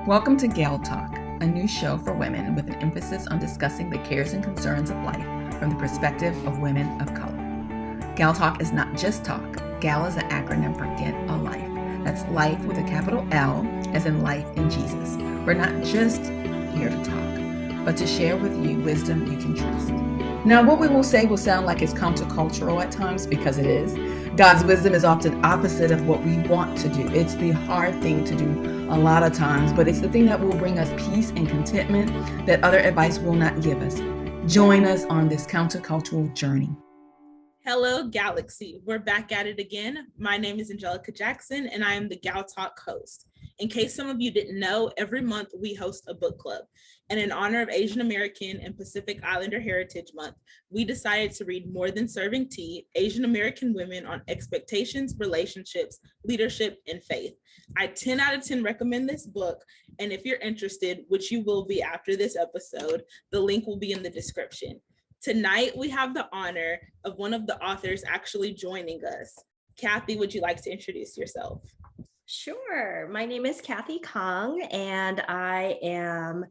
Welcome to gaLtalk, a new show for women with an emphasis on discussing the cares and concerns of life from the perspective of women of color. gaLtalk is not just talk. GAL is an acronym for Get a Life. That's life with a capital L, as in life in Jesus. We're not just here to talk, but to share with you wisdom you can trust. Now, what we will say will sound like it's countercultural at times, because it is. God's wisdom is often opposite of what we want to do. It's the hard thing to do a lot of times, but it's the thing that will bring us peace and contentment that other advice will not give us. Join us on this countercultural journey. Hello, Galaxy. We're back at it again. My name is Angelica Jackson, and I am the gaLtalk host. In case some of you didn't know, every month we host a book club. And in honor of Asian American and Pacific Islander Heritage Month, we decided to read More Than Serving Tea, Asian American Women on Expectations, Relationships, Leadership, and Faith. I 10 out of 10 recommend this book. And if you're interested, which you will be after this episode, the link will be in the description. Tonight, we have the honor of one of the authors actually joining us. Kathy, would you like to introduce yourself? Sure. My name is Khang, and I am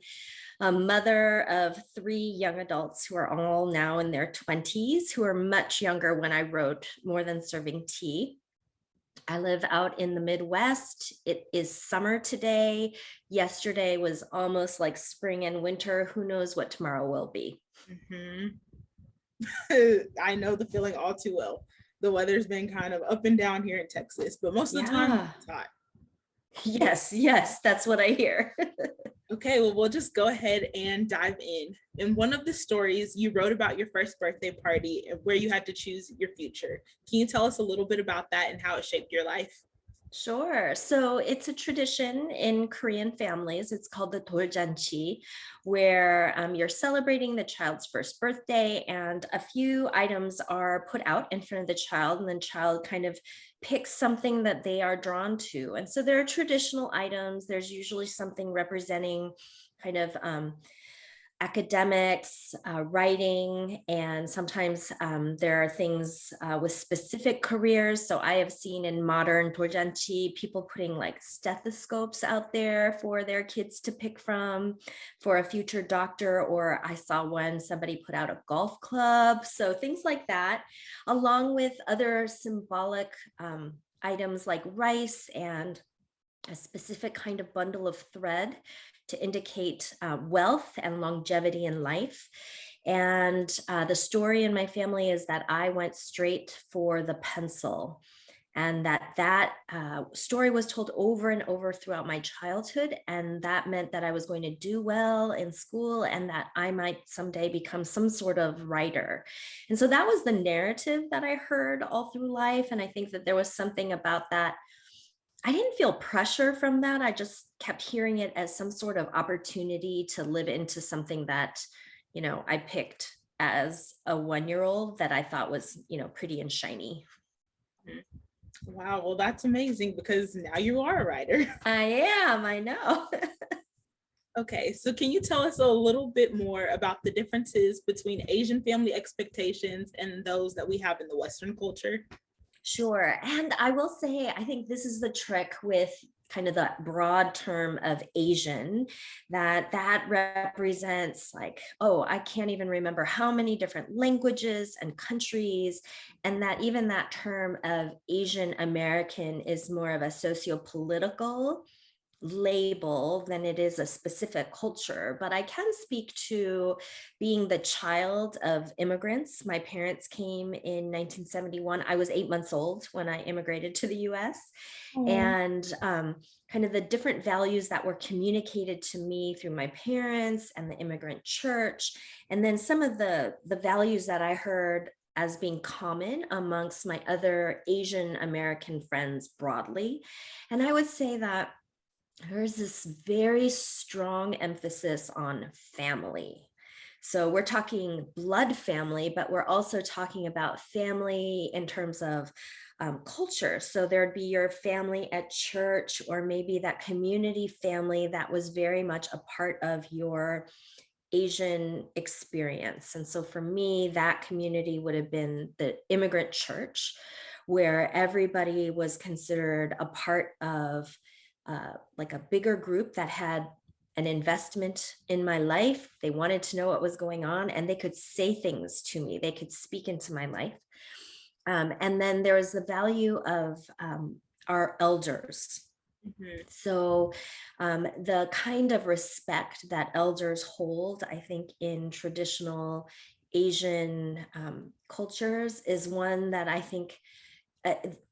a mother of 3 young adults who are all now in their 20s, who are much younger when I wrote More Than Serving Tea. I live out in the Midwest. It is summer today. Yesterday was almost like spring and winter. Who knows what tomorrow will be? I know the feeling all too well. The weather's been kind of up and down here in Texas, but most of the time it's hot. Yes, that's what I hear. Okay, well, we'll just go ahead and dive in. In one of the stories, you wrote about your first birthday party where you had to choose your future. Can you tell us a little bit about that and how it shaped your life? Sure. So it's a tradition in Korean families. It's called the Torjanji, where you're celebrating the child's first birthday, and a few items are put out in front of the child, and then child kind of picks something that they are drawn to. And so there are traditional items. There's usually something representing kind of academics, writing, and sometimes there are things with specific careers. So I have seen in modern Torjanji people putting like stethoscopes out there for their kids to pick from for a future doctor, or I saw somebody put out a golf club. So things like that, along with other symbolic items like rice and a specific kind of bundle of thread to indicate wealth and longevity in life. And the story in my family is that I went straight for the pencil, and that story was told over and over throughout my childhood. And that meant that I was going to do well in school and that I might someday become some sort of writer. And so that was the narrative that I heard all through life. And I think that there was something about that. I didn't feel pressure from that. I just kept hearing it as some sort of opportunity to live into something that, I picked as a 1-year-old that I thought was, pretty and shiny. Wow, well, that's amazing because now you are a writer. I am, I know. Okay, so can you tell us a little bit more about the differences between Asian family expectations and those that we have in the Western culture? Sure. And I will say, I think this is the trick with kind of the broad term of Asian, that represents like, oh, I can't even remember how many different languages and countries. And that even that term of Asian American is more of a socio-political label than it is a specific culture. But I can speak to being the child of immigrants. My parents came in 1971. I was 8 months old when I immigrated to the US. And kind of the different values that were communicated to me through my parents and the immigrant church, and then some of the values that I heard as being common amongst my other Asian American friends broadly. And I would say that there's this very strong emphasis on family. So we're talking blood family, but we're also talking about family in terms of culture. So there'd be your family at church, or maybe that community family that was very much a part of your Asian experience. And so for me, that community would have been the immigrant church, where everybody was considered a part of like a bigger group that had an investment in my life. They wanted to know what was going on, and they could say things to me. They could speak into my life. And then there was the value of our elders. So the kind of respect that elders hold, I think, in traditional Asian cultures is one that I think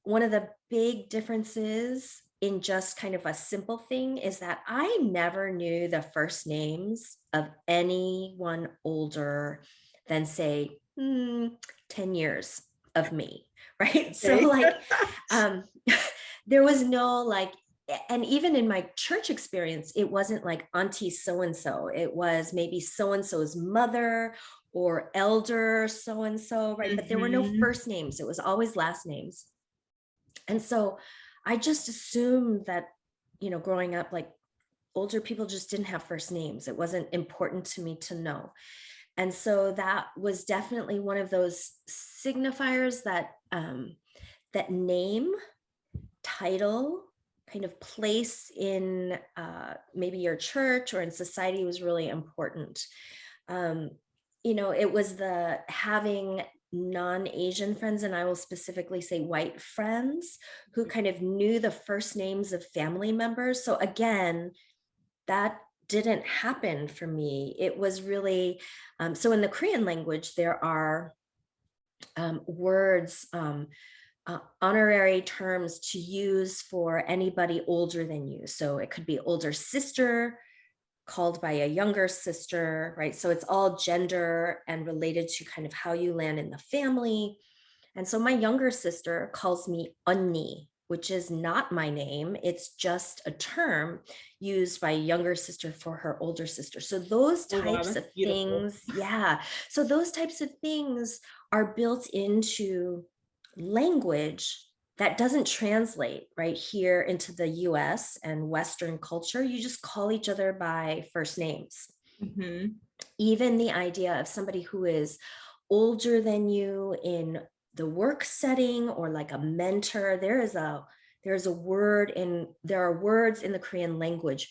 one of the big differences in just kind of a simple thing is that I never knew the first names of anyone older than, say, 10 years of me, right? Okay. So like there was no like, and even in my church experience, it wasn't like auntie so-and-so. It was maybe so-and-so's mother or elder so-and-so, right? But there were no first names. It was always last names. And so I just assumed that, growing up, like older people just didn't have first names. It wasn't important to me to know. And so that was definitely one of those signifiers that that name, title, kind of place in maybe your church or in society was really important. It was the having non-Asian friends, and I will specifically say white friends, who kind of knew the first names of family members. So again, that didn't happen for me. It was really, so in the Korean language, there are words, honorary terms to use for anybody older than you. So it could be older sister called by a younger sister, right? So it's all gender and related to kind of how you land in the family. And so my younger sister calls me 언니, which is not my name. It's just a term used by a younger sister for her older sister. So those types of things, yeah. So those types of things are built into language that doesn't translate right here into the US and Western culture. You just call each other by first names. Even the idea of somebody who is older than you in the work setting or like a mentor, there are words in the Korean language,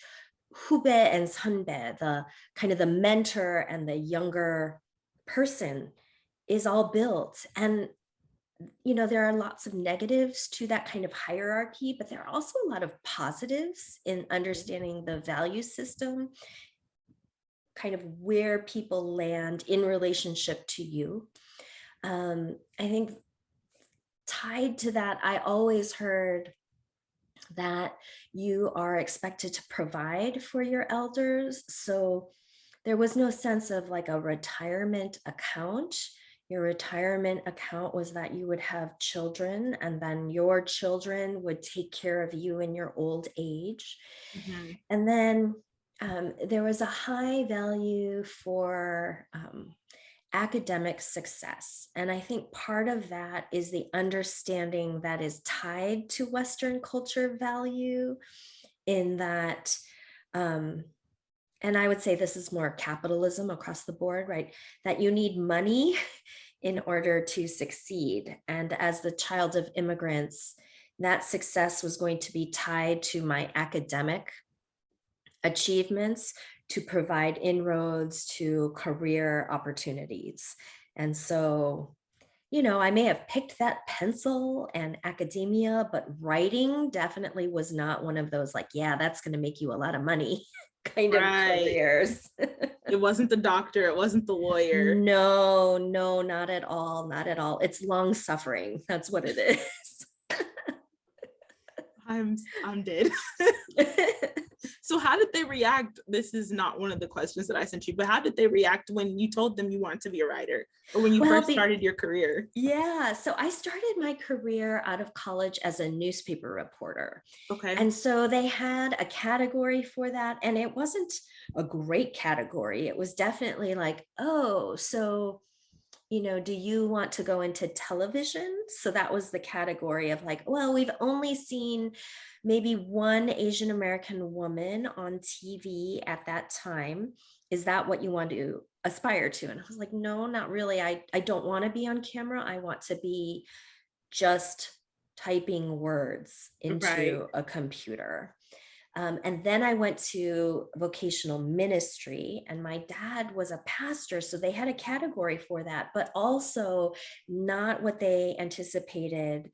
후배 and 선배, the kind of the mentor and the younger person is all built. And there are lots of negatives to that kind of hierarchy, but there are also a lot of positives in understanding the value system, kind of where people land in relationship to you. I think tied to that, I always heard that you are expected to provide for your elders. So there was no sense of like a retirement account. Your retirement account was that you would have children, and then your children would take care of you in your old age. And then there was a high value for academic success. And I think part of that is the understanding that is tied to Western culture value, in that, and I would say this is more capitalism across the board, right? That you need money in order to succeed. And as the child of immigrants, that success was going to be tied to my academic achievements to provide inroads to career opportunities. And so, I may have picked that pencil and academia, but writing definitely was not one of those like, yeah, that's going to make you a lot of money kind of careers. It wasn't the doctor. It wasn't the lawyer. No, not at all. Not at all. It's long suffering. That's what it is. I'm dead. So how did they react? This is not one of the questions that I sent you, but how did they react when you told them you wanted to be a writer, or when you first started your career? Yeah, so I started my career out of college as a newspaper reporter. Okay. And so they had a category for that, and it wasn't a great category. It was definitely like, oh, so do you want to go into television? So that was the category of like, well, we've only seen maybe one Asian American woman on TV at that time. Is that what you want to aspire to? And I was like, no, not really. I don't want to be on camera. I want to be just typing words into a computer. And then I went to vocational ministry, and my dad was a pastor. So they had a category for that, but also not what they anticipated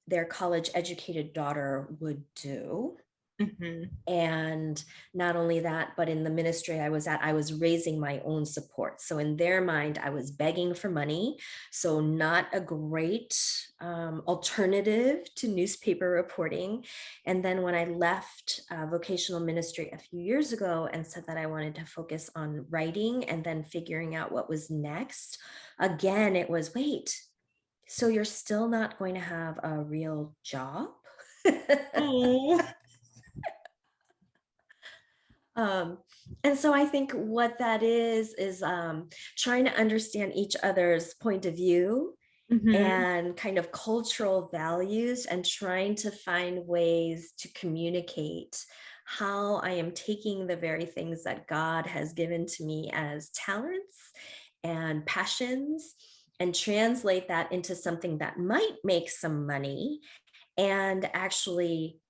their college educated daughter would do. Mm-hmm. And not only that, but in the ministry I was at, I was raising my own support. So in their mind, I was begging for money. So not a great alternative to newspaper reporting. And then when I left vocational ministry a few years ago and said that I wanted to focus on writing and then figuring out what was next, again, it was, wait, so you're still not going to have a real job? Oh. And so I think what that is trying to understand each other's point of view Mm-hmm. and kind of cultural values, and trying to find ways to communicate how I am taking the very things that God has given to me as talents and passions and translate that into something that might make some money and actually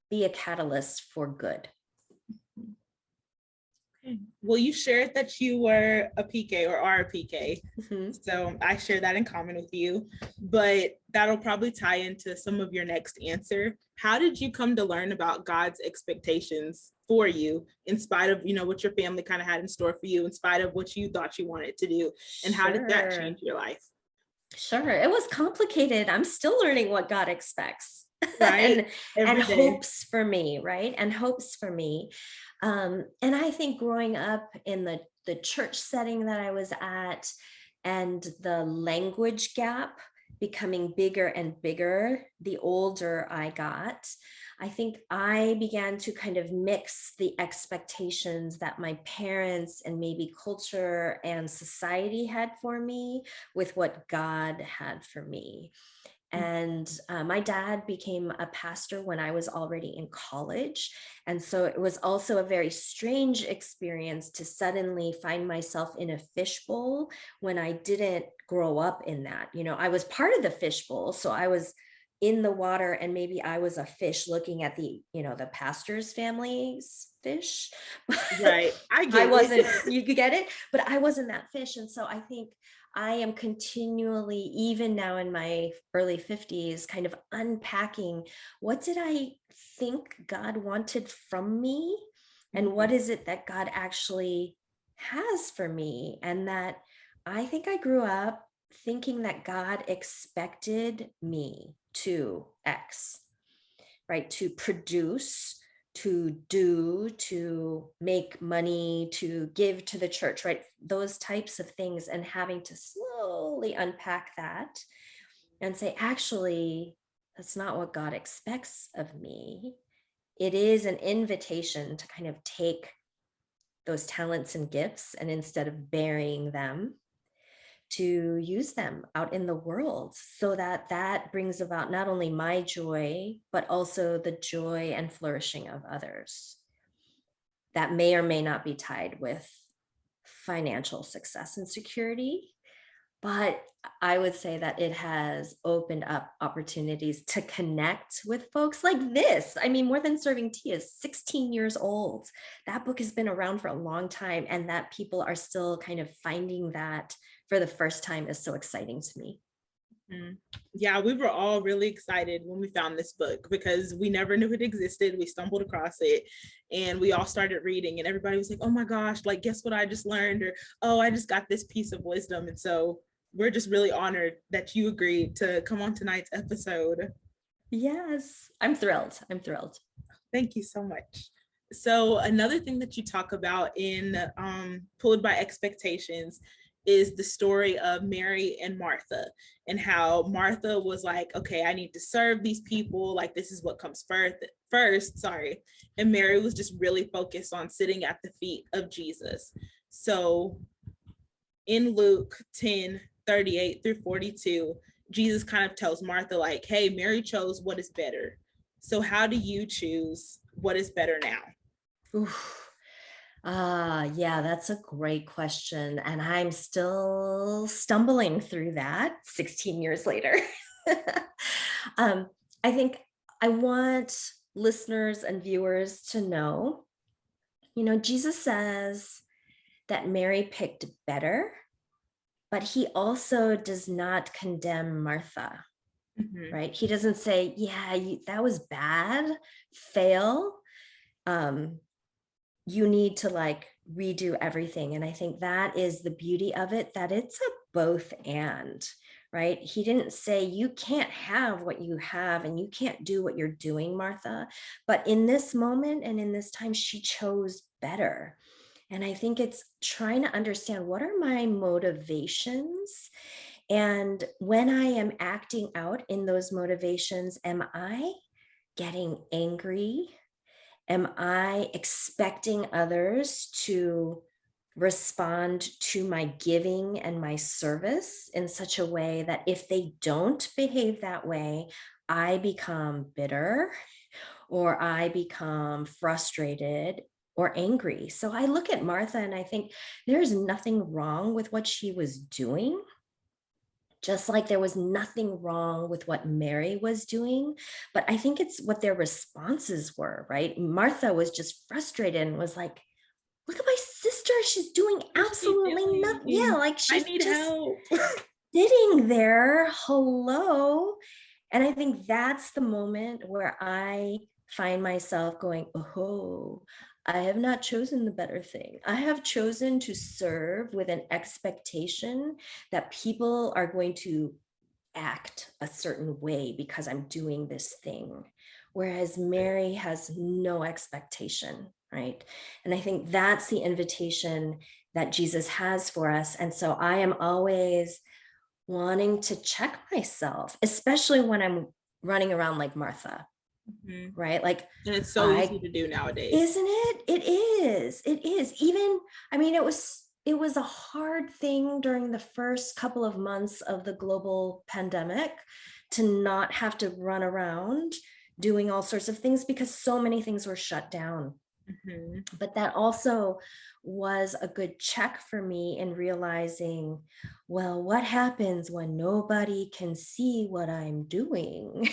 be a catalyst for good. Well, you shared that you were a PK or are a PK. Mm-hmm. So I share that in common with you, but that'll probably tie into some of your next answer. How did you come to learn about God's expectations for you, in spite of, what your family kind of had in store for you, in spite of what you thought you wanted to do? And how did that change your life? Sure. It was complicated. I'm still learning what God expects. Right. and hopes for me, right? And hopes for me. And I think growing up in the church setting that I was at, and the language gap becoming bigger and bigger the older I got, I think I began to kind of mix the expectations that my parents and maybe culture and society had for me with what God had for me. And my dad became a pastor when I was already in college. And so it was also a very strange experience to suddenly find myself in a fishbowl when I didn't grow up in that. I was part of the fishbowl. So I was in the water, and maybe I was a fish looking at the pastor's family's fish. Right. I wasn't, you could get it, but I wasn't that fish. And so I think I am continually, even now in my early 50s, kind of unpacking, what did I think God wanted from me? And what is it that God actually has for me? And that I think I grew up thinking that God expected me to X, right? To produce, to do, to make money, to give to the church, right? Those types of things, and having to slowly unpack that and say, actually, that's not what God expects of me. It is an invitation to kind of take those talents and gifts, and instead of burying them, to use them out in the world, so that brings about not only my joy, but also the joy and flourishing of others. That may or may not be tied with financial success and security, but I would say that it has opened up opportunities to connect with folks like this. I mean, More Than Serving Tea is 16 years old. That book has been around for a long time, and that people are still kind of finding that for the first time is so exciting to me. Yeah, we were all really excited when we found this book, because we never knew it existed. We stumbled across it and we all started reading, and everybody was like, oh my gosh, like, guess what I just learned? Or, oh, I just got this piece of wisdom. And so we're just really honored that you agreed to come on tonight's episode. Yes, I'm thrilled. Thank you so much. So another thing that you talk about in Pulled by Expectations is the story of Mary and Martha, and how Martha was like, okay, I need to serve these people. Like, this is what comes first. And Mary was just really focused on sitting at the feet of Jesus. So in Luke 10:38-42, Jesus kind of tells Martha, like, hey, Mary chose what is better. So how do you choose what is better now? Yeah, that's a great question. And I'm still stumbling through that 16 years later. I think I want listeners and viewers to know, Jesus says that Mary picked better, but he also does not condemn Martha, right? He doesn't say, yeah, that was bad, fail. You need to like redo everything. And I think that is the beauty of it, that it's a both and, right? He didn't say you can't have what you have and you can't do what you're doing, Martha. But in this moment and in this time, she chose better. And I think it's trying to understand, what are my motivations? And when I am acting out in those motivations, am I getting angry? Am I expecting others to respond to my giving and my service in such a way that if they don't behave that way, I become bitter or I become frustrated or angry? So I look at Martha and I think there's nothing wrong with what she was doing, just like there was nothing wrong with what Mary was doing. But I think it's what their responses were, right? Martha was just frustrated and was like, look at my sister, she's doing absolutely nothing. Yeah, like she's just help. Sitting there, hello. And I think that's the moment where I find myself going, oh, I have not chosen the better thing. I have chosen to serve with an expectation that people are going to act a certain way because I'm doing this thing. Whereas Mary has no expectation, right? And I think that's the invitation that Jesus has for us. And so I am always wanting to check myself, especially when I'm running around like Martha. Right? Like, and it's so easy to do nowadays. Isn't it? It is. Even, I mean, it was a hard thing during the first couple of months of the global pandemic to not have to run around doing all sorts of things because so many things were shut down. But that also was a good check for me in realizing, well, what happens when nobody can see what I'm doing?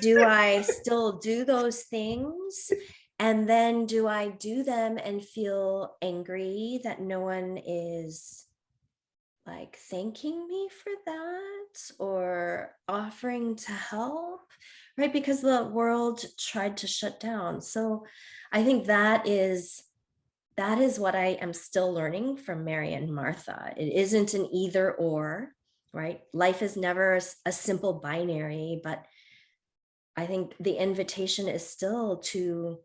Do I still do those things? And then do I do them and feel angry that no one is like thanking me for that or offering to help, right? Because the world tried to shut down. So I think that is what I am still learning from Mary and Martha. It isn't an either or, right? Life is never a simple binary, but I think the invitation is still to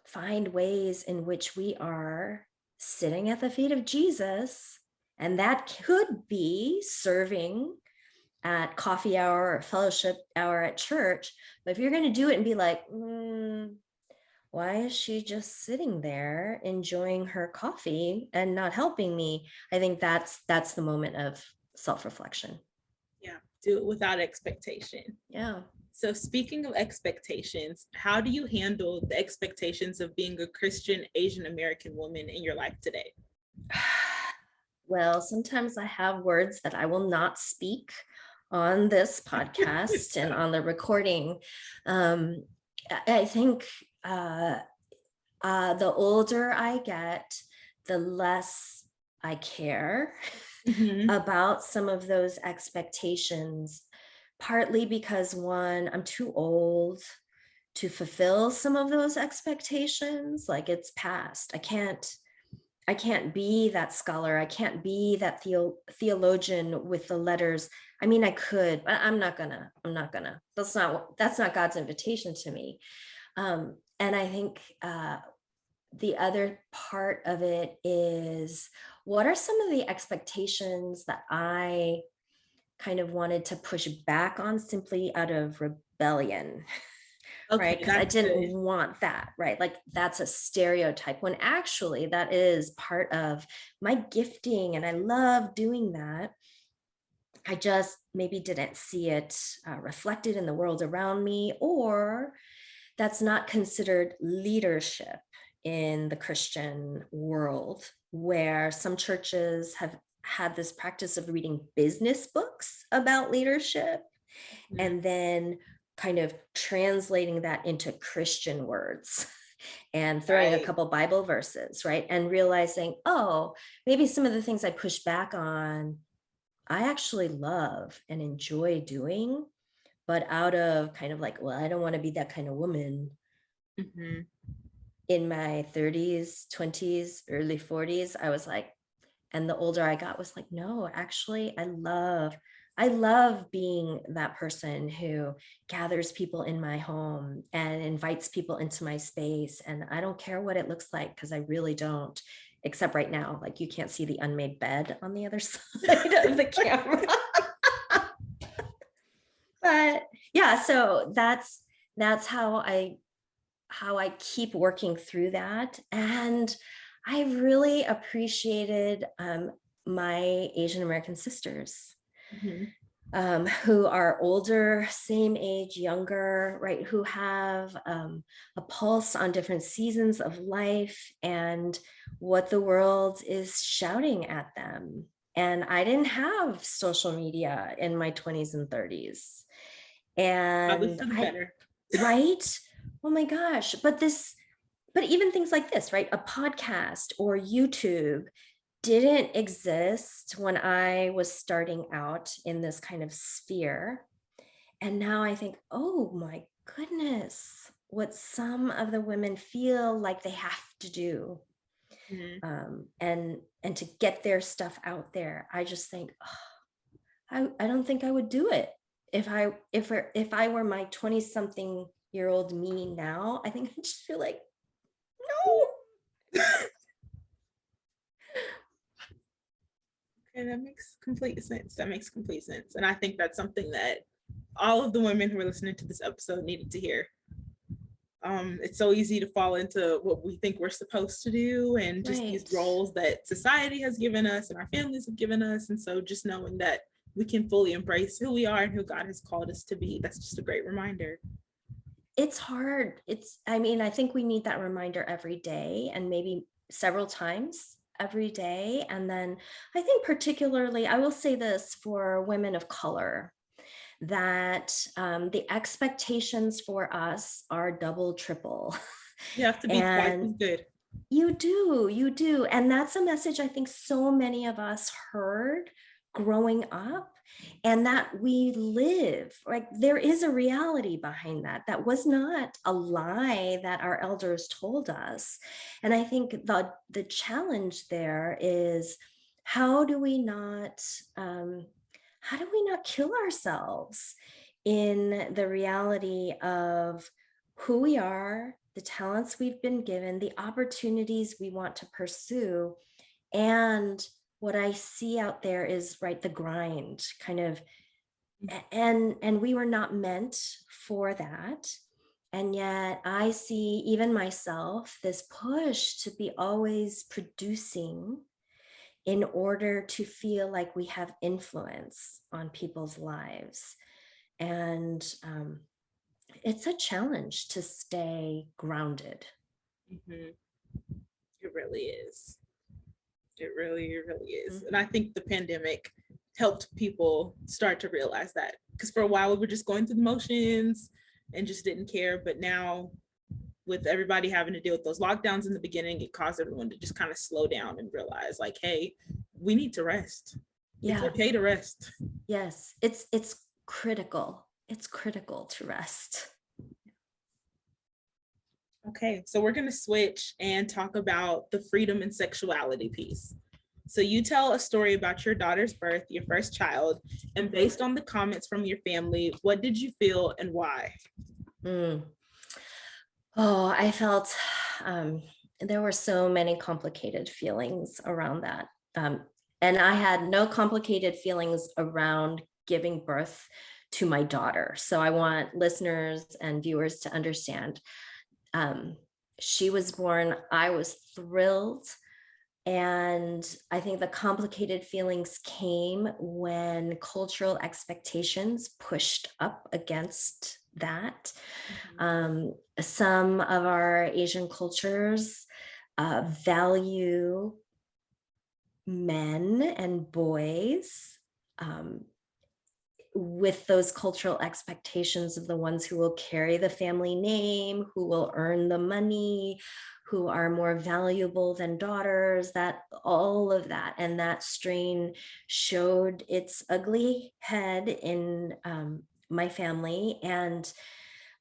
find ways in which we are sitting at the feet of Jesus. And that could be serving at coffee hour or fellowship hour at church. But if you're going to do it and be like, why is she just sitting there enjoying her coffee and not helping me? I think that's the moment of self-reflection. Yeah, do it without expectation. Yeah. So speaking of expectations, how do you handle the expectations of being a Christian Asian American woman in your life today? Well, sometimes I have words that I will not speak on this podcast and on the recording. I think the older I get, the less I care about some of those expectations, partly because one, I'm too old to fulfill some of those expectations. Like, it's past. I can't be that scholar. I can't be that theologian with the letters. I mean, I could, but I'm not gonna. That's not God's invitation to me. And I think the other part of it is, what are some of the expectations that I kind of wanted to push back on simply out of rebellion? Okay, right? Because I didn't want that, right? Like, that's a stereotype, when actually that is part of my gifting and I love doing that. I just maybe didn't see it reflected in the world around me, or that's not considered leadership in the Christian world, where some churches have had this practice of reading business books about leadership and then kind of translating that into Christian words and throwing a couple Bible verses, right? And realizing, oh, maybe some of the things I push back on, I actually love and enjoy doing, but out of kind of like, well, I don't want to be that kind of woman. Mm-hmm. In my 30s, 20s, early 40s, I was like, and the older I got was like, no, actually, I love being that person who gathers people in my home and invites people into my space. And I don't care what it looks like, because I really don't, except right now, like you can't see the unmade bed on the other side of the camera. But yeah, so that's how I keep working through that. And I really appreciated my Asian American sisters, mm-hmm. Who are older, same age, younger, right? Who have a pulse on different seasons of life and what the world is shouting at them. And I didn't have social media in my 20s and 30s. And right? Oh my gosh. But even things like this, right? A podcast or YouTube didn't exist when I was starting out in this kind of sphere. And now I think, oh my goodness, what some of the women feel like they have to do. Mm-hmm. And to get their stuff out there. I just think, oh, I don't think I would do it. If I were my 20-something-year-old me now, I think I just feel like, no. Okay, that makes complete sense. And I think that's something that all of the women who are listening to this episode needed to hear. It's so easy to fall into what we think we're supposed to do and just these roles that society has given us and our families have given us. And so just knowing that we can fully embrace who we are and who God has called us to be, that's just a great reminder. It's hard. I think we need that reminder every day, and maybe several times every day. And then I think particularly, I will say this for women of color, that the expectations for us are double, triple. You have to be twice as good. You do. And that's a message I think so many of us heard growing up, and that we live, like there is a reality behind that. That was not a lie that our elders told us. And I think the challenge there is, how do we not kill ourselves in the reality of who we are, the talents we've been given, the opportunities we want to pursue. And what I see out there is, right, the grind kind of, and we were not meant for that. And yet I see, even myself, this push to be always producing in order to feel like we have influence on people's lives. And it's a challenge to stay grounded. Mm-hmm. It really is. It really is. Mm-hmm. And I think the pandemic helped people start to realize that, because for a while we were just going through the motions and just didn't care. But now, with everybody having to deal with those lockdowns in the beginning, it caused everyone to just kind of slow down and realize, like, hey, we need to rest. Yeah. It's okay to rest. Yes, it's critical. It's critical to rest. Okay, so we're going to switch and talk about the freedom and sexuality piece. So you tell a story about your daughter's birth, your first child, and based on the comments from your family, what did you feel and why? Oh, I felt there were so many complicated feelings around that. And I had no complicated feelings around giving birth to my daughter. So I want listeners and viewers to understand. She was born, I was thrilled. And I think the complicated feelings came when cultural expectations pushed up against that. Mm-hmm. Some of our Asian cultures value men and boys with those cultural expectations of the ones who will carry the family name, who will earn the money, who are more valuable than daughters, that all of that. And that strain showed its ugly head in my family. And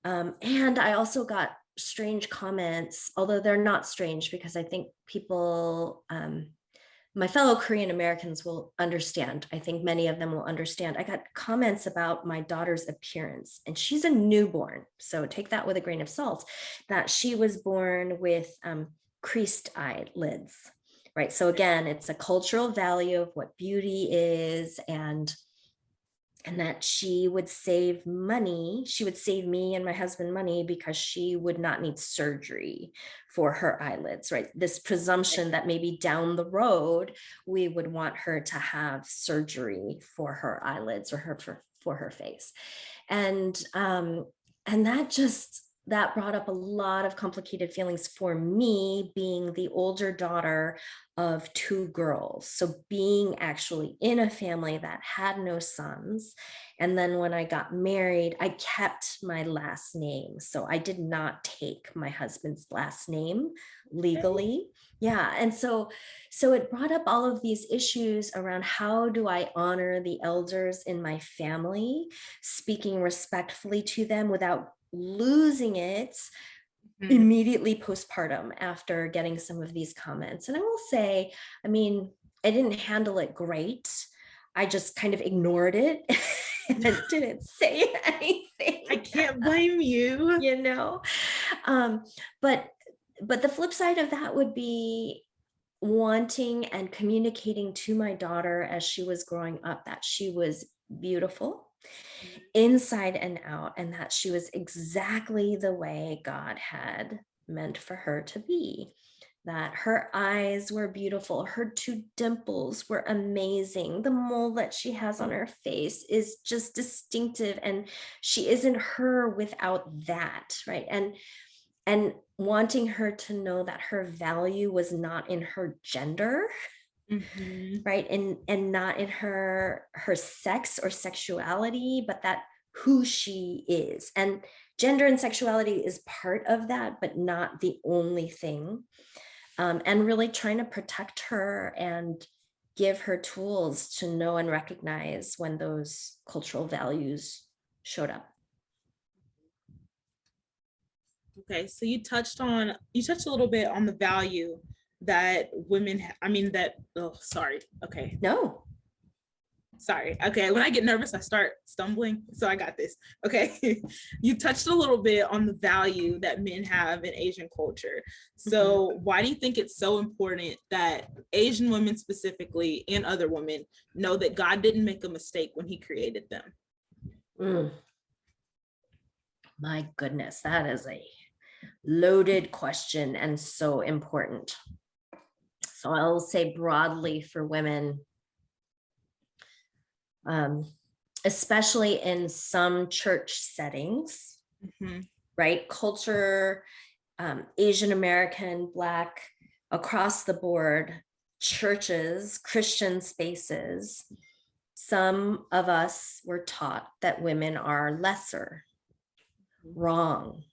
I also got strange comments, although they're not strange, because I think people, my fellow Korean Americans will understand. I think many of them will understand. I got comments about my daughter's appearance, and she's a newborn, so take that with a grain of salt, that she was born with creased eyelids, right? So again, it's a cultural value of what beauty is, and that she would save money. She would save me and my husband money because she would not need surgery for her eyelids, right? This presumption that maybe down the road, we would want her to have surgery for her eyelids or for her face. And that brought up a lot of complicated feelings for me, being the older daughter of two girls. So being actually in a family that had no sons. And then when I got married, I kept my last name. So I did not take my husband's last name legally. Yeah. And so it brought up all of these issues around, how do I honor the elders in my family, speaking respectfully to them without losing it immediately postpartum after getting some of these comments. And I will say, I mean, I didn't handle it great. I just kind of ignored it and didn't say anything. I can't blame you. You know, but the flip side of that would be wanting and communicating to my daughter as she was growing up that she was beautiful inside and out, and that she was exactly the way God had meant for her to be, that her eyes were beautiful, her two dimples were amazing, the mole that she has on her face is just distinctive, and she isn't her without that, right? And wanting her to know that her value was not in her gender, right? And not in her sex or sexuality, but that who she is. And gender and sexuality is part of that, but not the only thing. And really trying to protect her and give her tools to know and recognize when those cultural values showed up. Okay, so you touched a little bit on the value that women, sorry. Okay, when I get nervous, I start stumbling, so I got this. Okay, you touched a little bit on the value that men have in Asian culture. So why do you think it's so important that Asian women specifically, and other women, know that God didn't make a mistake when he created them? My goodness, that is a loaded question and so important. So I'll say broadly for women, especially in some church settings, right? Culture, Asian American, Black, across the board, churches, Christian spaces, some of us were taught that women are lesser. Wrong.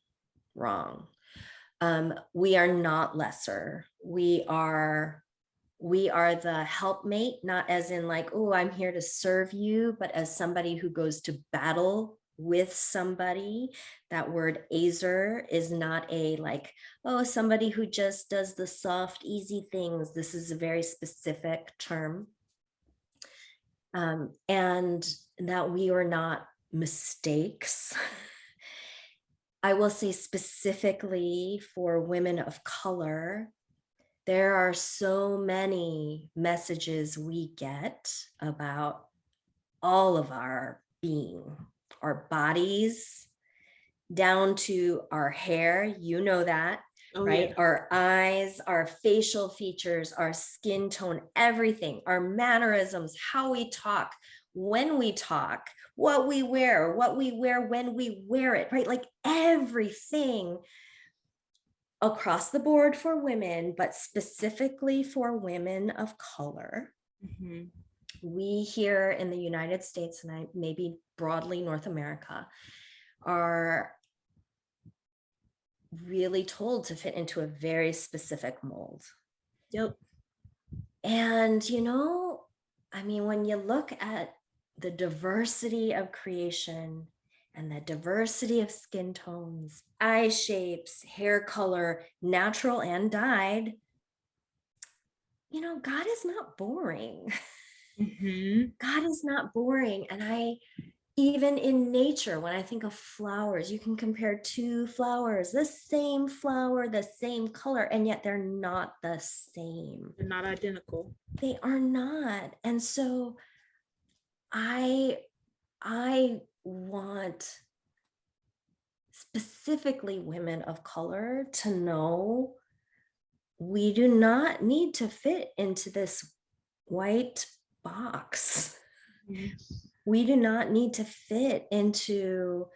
We are not lesser. We are the helpmate, not as in like, oh, I'm here to serve you, but as somebody who goes to battle with somebody. That word azer is not a like, oh, somebody who just does the soft, easy things. This is a very specific term. And that we are not mistakes. I will say specifically for women of color, there are so many messages we get about all of our being, our bodies, down to our hair, you know that, right? Yeah. Our eyes, our facial features, our skin tone, everything, our mannerisms, how we talk, when we talk, what we wear when we wear it, right? Like everything across the board for women, but specifically for women of color, we here in the United States, and maybe broadly North America, are really told to fit into a very specific mold. Yep. And, you know, I mean, when you look at the diversity of creation and the diversity of skin tones, eye shapes, hair color, natural and dyed, you know, God is not boring. Mm-hmm. God is not boring. And even in nature, when I think of flowers, you can compare two flowers, the same flower, the same color, and yet they're not the same. They're not identical. They are not. And so I want specifically women of color to know we do not need to fit into this white box. Mm-hmm. We do not need to fit into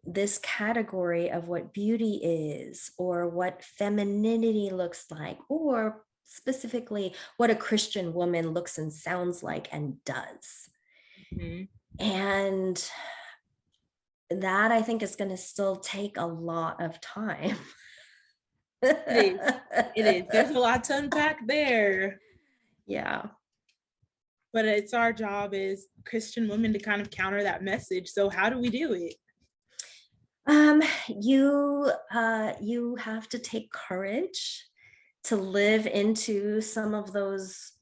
this category of what beauty is, or what femininity looks like, or specifically what a Christian woman looks and sounds like and does. Mm-hmm. And that, I think, is going to still take a lot of time. It is. There's a lot to unpack there. Yeah. But it's our job as Christian women to kind of counter that message. So how do we do it? You have to take courage to live into some of those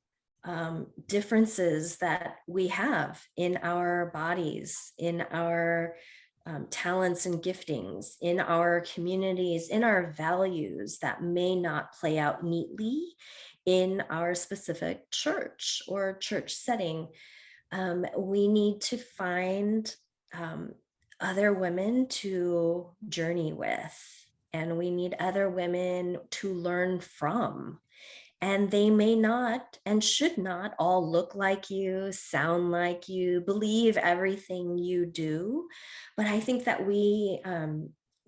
differences that we have in our bodies, in our talents and giftings, in our communities, in our values that may not play out neatly in our specific church or church setting. We need to find other women to journey with, and we need other women to learn from. And they may not and should not all look like you, sound like you, believe everything you do. But I think that we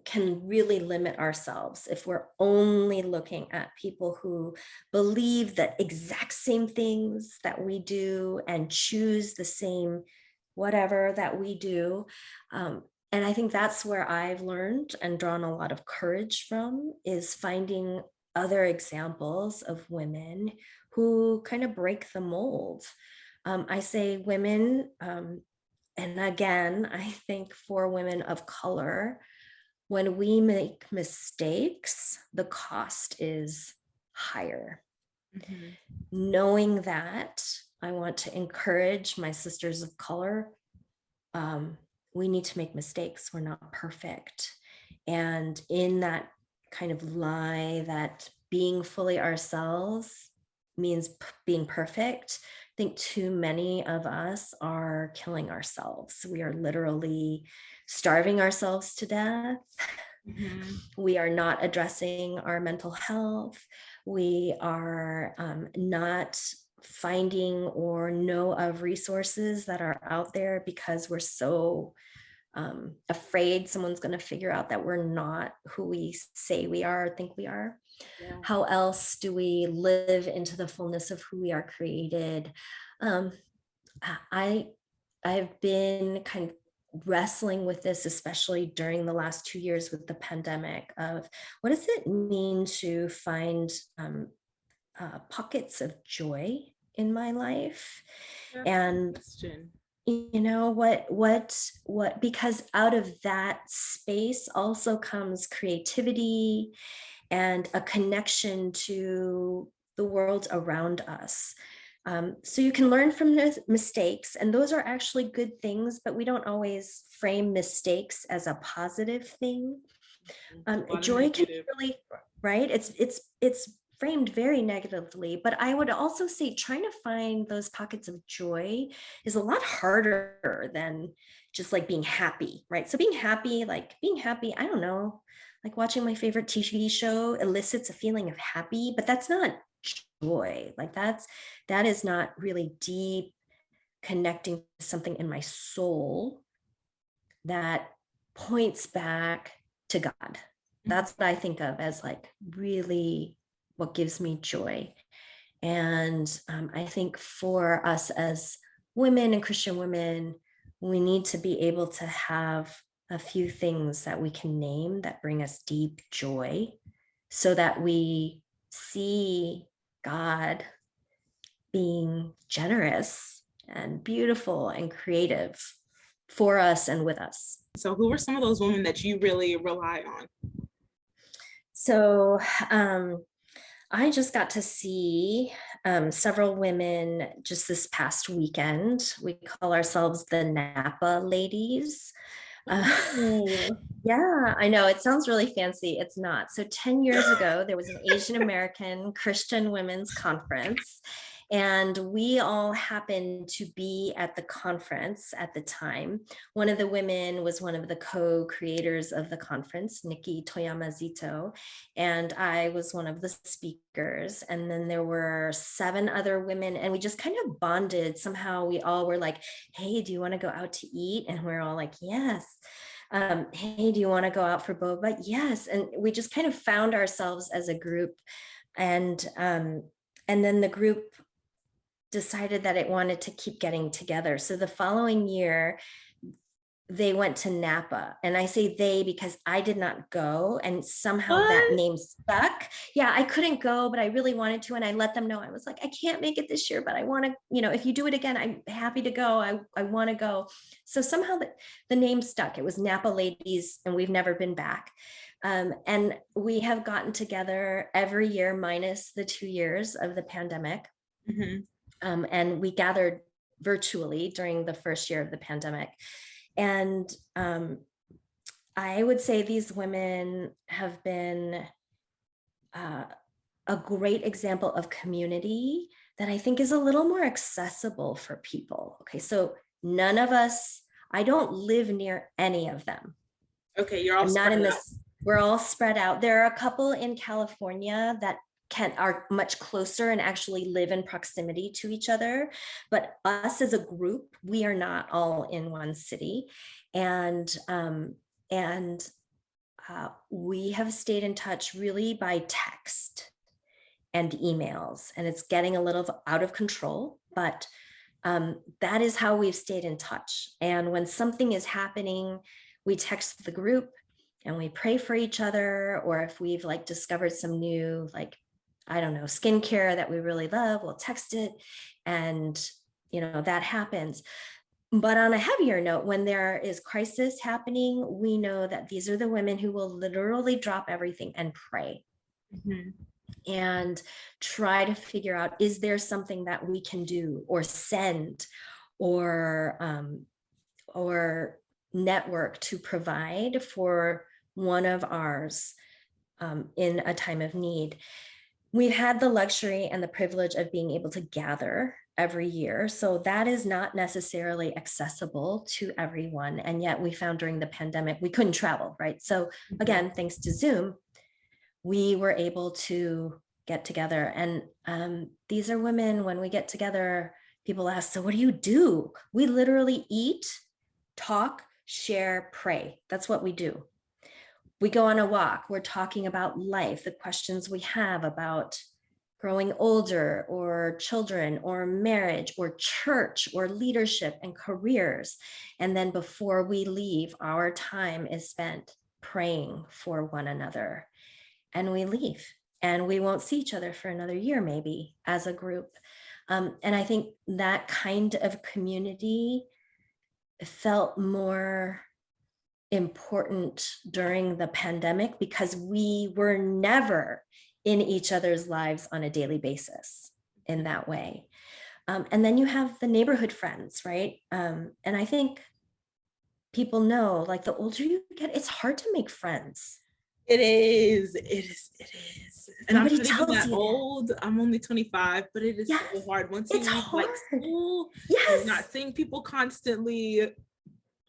can really limit ourselves if we're only looking at people who believe the exact same things that we do and choose the same whatever that we do. And I think that's where I've learned and drawn a lot of courage from, is finding other examples of women who kind of break the mold. I say women, and again, I think for women of color, when we make mistakes, the cost is higher. Mm-hmm. Knowing that, I want to encourage my sisters of color. We need to make mistakes. We're not perfect. And in that kind of lie that being fully ourselves means being perfect, I think too many of us are killing ourselves. We are literally starving ourselves to death. Mm-hmm. We are not addressing our mental health. We are not finding or know of resources that are out there because we're so afraid someone's going to figure out that we're not who we say we are or think we are. Yeah. How else do we live into the fullness of who we are created? I've been kind of wrestling with this, especially during the last 2 years with the pandemic, of what does it mean to find pockets of joy in my life? That's and a question. You know, what, because out of that space also comes creativity and a connection to the world around us. So you can learn from mistakes, and those are actually good things, but we don't always frame mistakes as a positive thing. Joy can be really, right? It's framed very negatively, but I would also say trying to find those pockets of joy is a lot harder than just like being happy, right? So being happy, I don't know, like watching my favorite TV show elicits a feeling of happy, but that's not joy. Like that is not really deep connecting to something in my soul that points back to God. That's what I think of as like really what gives me joy. And I think for us as women and Christian women, we need to be able to have a few things that we can name that bring us deep joy, so that we see God being generous and beautiful and creative for us and with us. So who are some of those women that you really rely on? So I just got to see several women just this past weekend. We call ourselves the Napa Ladies. Yeah, I know it sounds really fancy. It's not. So 10 years ago, there was an Asian American Christian women's conference, and we all happened to be at the conference at the time. One of the women was one of the co-creators of the conference, Nikki Toyama-Zito, and I was one of the speakers. And then there were 7 other women, and we just kind of bonded. Somehow we all were like, hey, do you want to go out to eat? And we're all like, yes. Hey, do you want to go out for boba? Yes. And we just kind of found ourselves as a group. And then the group decided that it wanted to keep getting together. So the following year, they went to Napa. And I say they because I did not go, and somehow that name stuck. Yeah, I couldn't go, but I really wanted to. And I let them know. I was like, I can't make it this year, but I want to, if you do it again, I'm happy to go. I want to go. So somehow the name stuck. It was Napa Ladies, and we've never been back. And we have gotten together every year minus the 2 years of the pandemic. Mm-hmm. And we gathered virtually during the first year of the pandemic. And I would say these women have been a great example of community that I think is a little more accessible for people. Okay, so none of us, I don't live near any of them. Okay, you're all not in this. We're all spread out. There are a couple in California that are much closer and actually live in proximity to each other. But us as a group, we are not all in one city. And we have stayed in touch really by text and emails. And it's getting a little out of control, but that is how we've stayed in touch. And when something is happening, we text the group and we pray for each other. Or if we've discovered some new, I don't know, skincare that we really love, we'll text it, and that happens. But on a heavier note, when there is crisis happening, we know that these are the women who will literally drop everything and pray. Mm-hmm. And try to figure out, is there something that we can do or send or network to provide for one of ours in a time of need. We've had the luxury and the privilege of being able to gather every year. So that is not necessarily accessible to everyone. And yet we found during the pandemic, we couldn't travel, right? So again, thanks to Zoom, we were able to get together. And these are women, when we get together, people ask, so what do you do? We literally eat, talk, share, pray. That's what we do. We go on a walk, we're talking about life, the questions we have about growing older or children or marriage or church or leadership and careers. And then before we leave, our time is spent praying for one another. And we leave, and we won't see each other for another year, maybe, as a group. And I think that kind of community felt more important during the pandemic because we were never in each other's lives on a daily basis in that way. And then you have the neighborhood friends, right? And I think people know, the older you get, it's hard to make friends. It is. And nobody I'm not tells even that you old. I'm only 25, but it is so hard. Once you leave school, you're not seeing people constantly.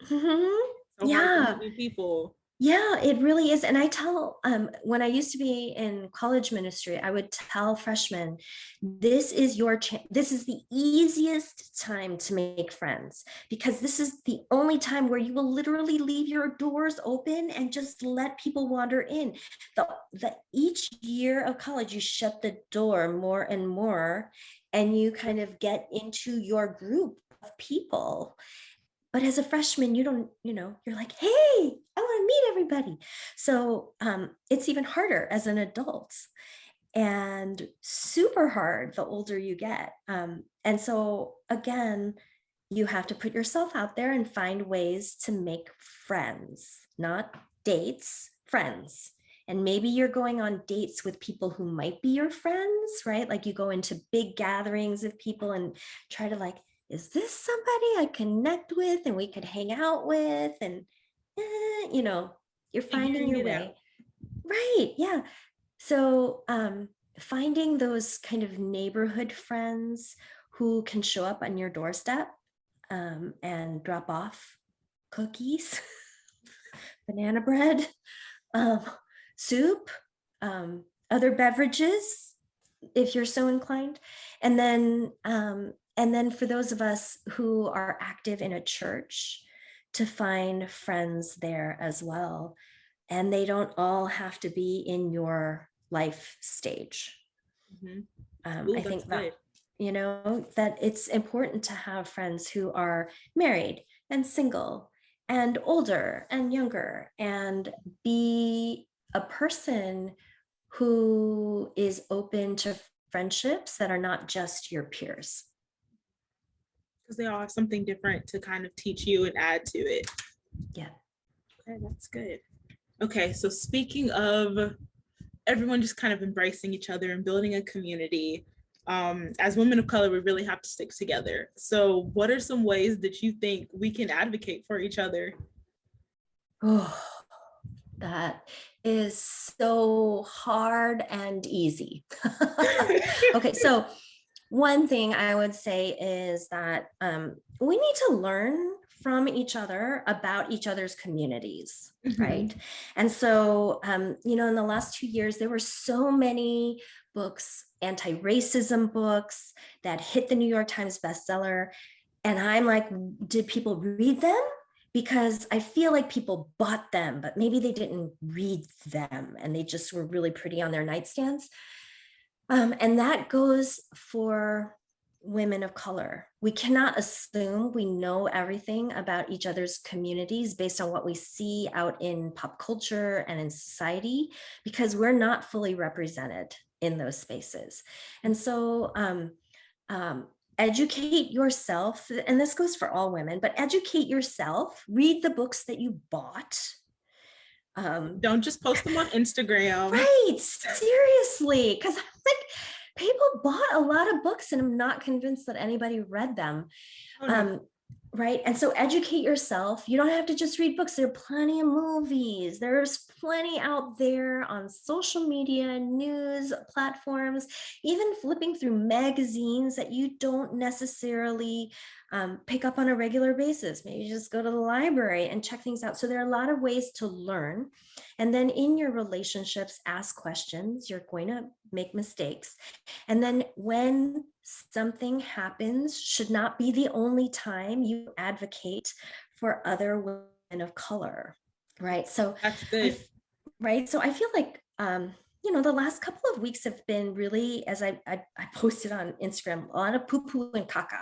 Mm-hmm. So hard to meet people. Yeah, it really is. And I tell, when I used to be in college ministry, I would tell freshmen, this is your chance. This is the easiest time to make friends, because this is the only time where you will literally leave your doors open and just let people wander in. Each year of college, you shut the door more and more, and you kind of get into your group of people. But as a freshman, you don't, you're like, hey, I want to meet everybody. So it's even harder as an adult, and super hard the older you get. And so again, you have to put yourself out there and find ways to make friends, not dates, friends. And maybe you're going on dates with people who might be your friends, right? Like you go into big gatherings of people and try to like, is this somebody I connect with and we could hang out with? And, you're finding your way. Right. Yeah. So finding those kind of neighborhood friends who can show up on your doorstep and drop off cookies, banana bread, soup, other beverages, if you're so inclined. And then for those of us who are active in a church, to find friends there as well. And they don't all have to be in your life stage. Ooh, I think that, good. that it's important to have friends who are married and single and older and younger, and be a person who is open to friendships that are not just your peers. Because they all have something different to kind of teach you and add to it. Yeah. Okay, that's good. Okay, so speaking of everyone just kind of embracing each other and building a community, as women of color, we really have to stick together. So what are some ways that you think we can advocate for each other? Oh, that is so hard and easy. Okay, so one thing I would say is that we need to learn from each other about each other's communities, right? And so, in the last 2 years, there were so many books, anti-racism books that hit the New York Times bestseller. And I'm like, did people read them? Because I feel like people bought them, but maybe they didn't read them and they just were really pretty on their nightstands. And that goes for women of color. We cannot assume we know everything about each other's communities based on what we see out in pop culture and in society, because we're not fully represented in those spaces. And so educate yourself, and this goes for all women, but educate yourself, read the books that you bought. Don't just post them on Instagram. Right, seriously, because I'm like, people bought a lot of books and I'm not convinced that anybody read them. Oh, no. Right. And so educate yourself. You don't have to just read books. There are plenty of movies. There's plenty out there on social media, news platforms, even flipping through magazines that you don't necessarily pick up on a regular basis. Maybe just go to the library and check things out. So there are a lot of ways to learn. And then in your relationships, ask questions. You're going to make mistakes. And then when something happens, should not be the only time you advocate for other women of color, right? So that's good. Right. So I feel like, the last couple of weeks have been really, as I posted on Instagram, a lot of poo-poo and caca,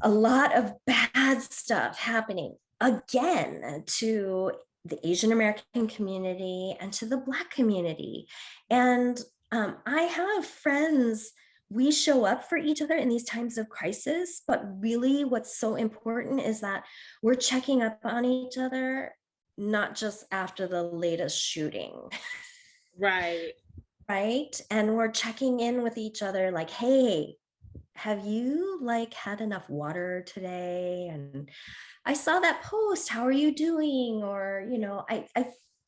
a lot of bad stuff happening again to the Asian American community and to the Black community. And I have friends, we show up for each other in these times of crisis, but really what's so important is that we're checking up on each other, not just after the latest shooting. Right. Right. And we're checking in with each other like, hey, have you had enough water today? And I saw that post, how are you doing? Or,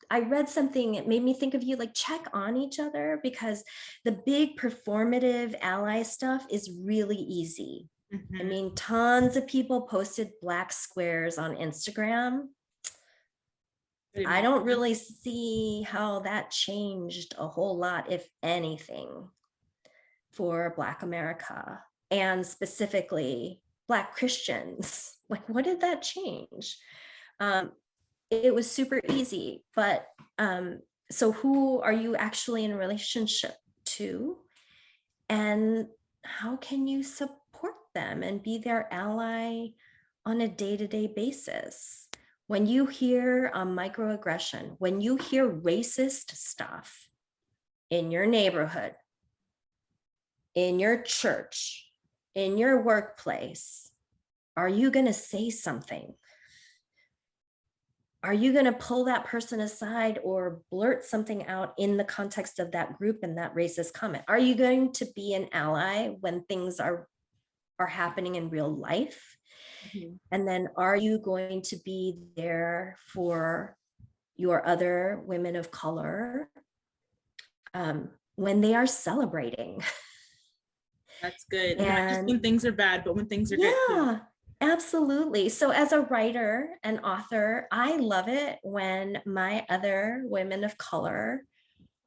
I read something, it made me think of you, like check on each other, because the big performative ally stuff is really easy. I mean, tons of people posted Black squares on Instagram. I don't really see how that changed a whole lot, if anything, for Black America and specifically Black Christians. Like, what did that change? It was super easy, but so who are you actually in a relationship to? And how can you support them and be their ally on a day-to-day basis? When you hear microaggression, when you hear racist stuff in your neighborhood, in your church, in your workplace, are you going to say something? Are you going to pull that person aside or blurt something out in the context of that group and that racist comment? Are you going to be an ally when things are happening in real life? Mm-hmm. And then are you going to be there for your other women of color when they are celebrating? That's good. Not just when things are bad, but when things are good too. Yeah, absolutely. So as a writer and author, I love it when my other women of color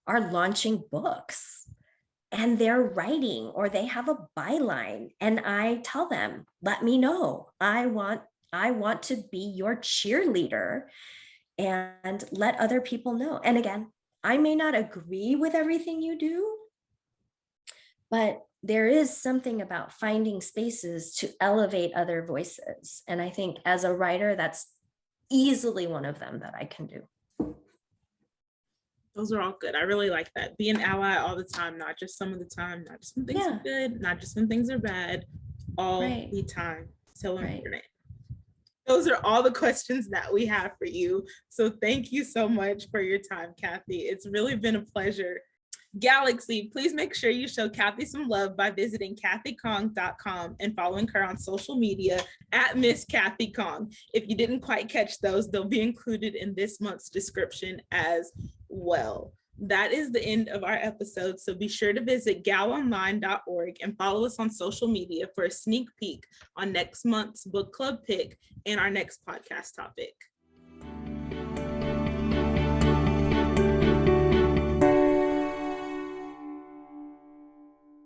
are launching books and they're writing or they have a byline, and I tell them, let me know. I want to be your cheerleader, and let other people know. And again, I may not agree with everything you do, but there is something about finding spaces to elevate other voices. And I think as a writer, that's easily one of them that I can do. Those are all good. I really like that. Be an ally all the time, not just some of the time, not just when things are good, not just when things are bad, all the time. So important. Those are all the questions that we have for you. So thank you so much for your time, Kathy. It's really been a pleasure. Galaxy, please make sure you show Kathy some love by visiting kathykhang.com and following her on social media at Miss Kathy Khang. If you didn't quite catch those, they'll be included in this month's description as well. That is the end of our episode, so be sure to visit galonline.org and follow us on social media for a sneak peek on next month's book club pick and our next podcast topic.